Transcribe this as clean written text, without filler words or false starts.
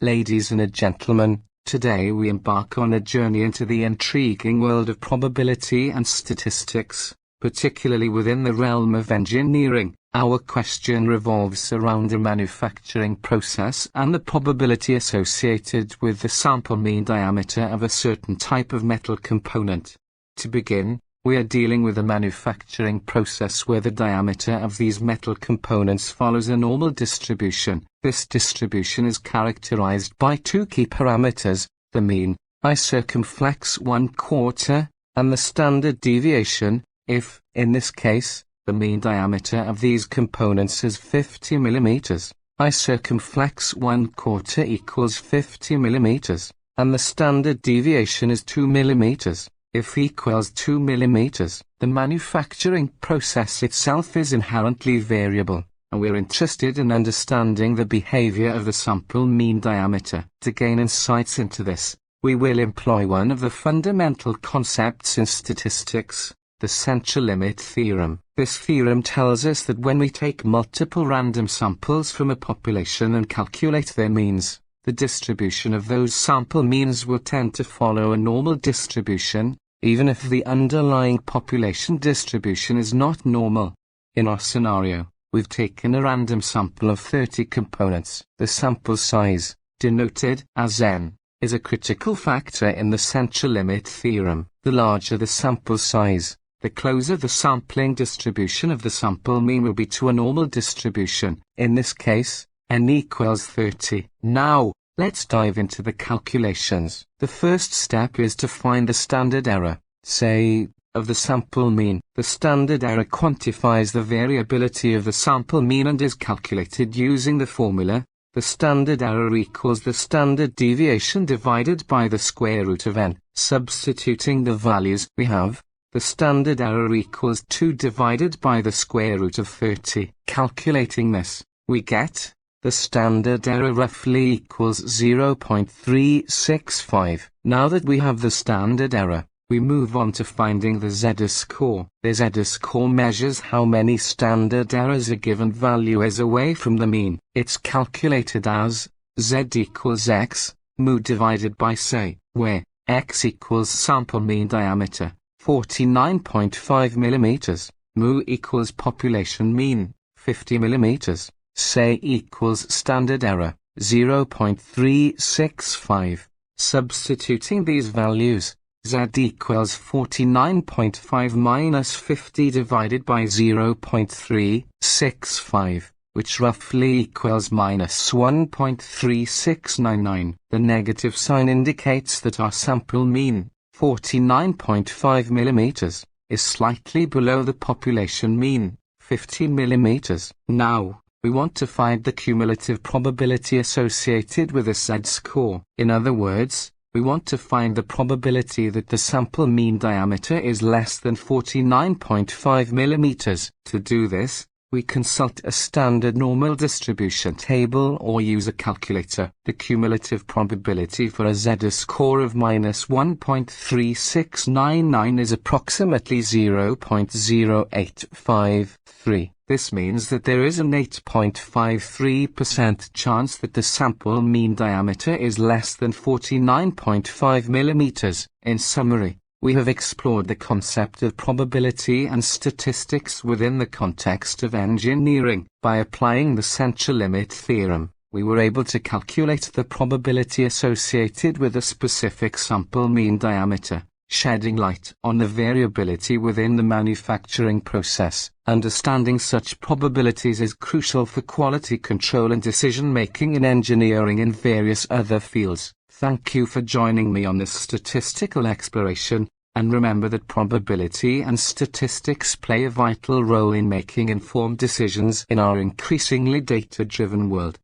Ladies and gentlemen, today we embark on a journey into the intriguing world of probability and statistics, particularly within the realm of engineering. Our question revolves around the manufacturing process and the probability associated with the sample mean diameter of a certain type of metal component. To begin, we are dealing with a manufacturing process where the diameter of these metal components follows a normal distribution. This distribution is characterized by two key parameters, the mean, I circumflex 1/4, and the standard deviation, if, in this case, the mean diameter of these components is 50 mm, I circumflex 1/4 equals 50 mm, and the standard deviation is 2 mm. If equals 2 mm, the manufacturing process itself is inherently variable, and we're interested in understanding the behavior of the sample mean diameter. To gain insights into this, we will employ one of the fundamental concepts in statistics, the central limit theorem. This theorem tells us that when we take multiple random samples from a population and calculate their means, the distribution of those sample means will tend to follow a normal distribution, even if the underlying population distribution is not normal. In our scenario, we've taken a random sample of 30 components. The sample size, denoted as n, is a critical factor in the central limit theorem. The larger the sample size, the closer the sampling distribution of the sample mean will be to a normal distribution. In this case, n equals 30. Now, let's dive into the calculations. The first step is to find the standard error, say, of the sample mean. The standard error quantifies the variability of the sample mean and is calculated using the formula, the standard error equals the standard deviation divided by the square root of n. Substituting the values we have, the standard error equals 2 divided by the square root of 30. Calculating this, we get the standard error roughly equals 0.365. Now that we have the standard error, we move on to finding the z-score. The z-score measures how many standard errors a given value is away from the mean. It's calculated as z equals x, mu divided by say, where x equals sample mean diameter, 49.5 mm, mu equals population mean, 50 mm. Say equals standard error, 0.365. Substituting these values, z equals 49.5 minus 50 divided by 0.365, which roughly equals minus 1.3699. The negative sign indicates that our sample mean, 49.5 mm, is slightly below the population mean, 50 mm. Now, we want to find the cumulative probability associated with a z-score. In other words, we want to find the probability that the sample mean diameter is less than 49.5 mm. To do this, we consult a standard normal distribution table or use a calculator. The cumulative probability for a z-score of minus 1.3699 is approximately 0.0853. This means that there is an 8.53% chance that the sample mean diameter is less than 49.5 mm. In summary, we have explored the concept of probability and statistics within the context of engineering. By applying the central limit theorem, we were able to calculate the probability associated with a specific sample mean diameter, shedding light on the variability within the manufacturing process. Understanding such probabilities is crucial for quality control and decision-making in engineering and various other fields. Thank you for joining me on this statistical exploration, and remember that probability and statistics play a vital role in making informed decisions in our increasingly data-driven world.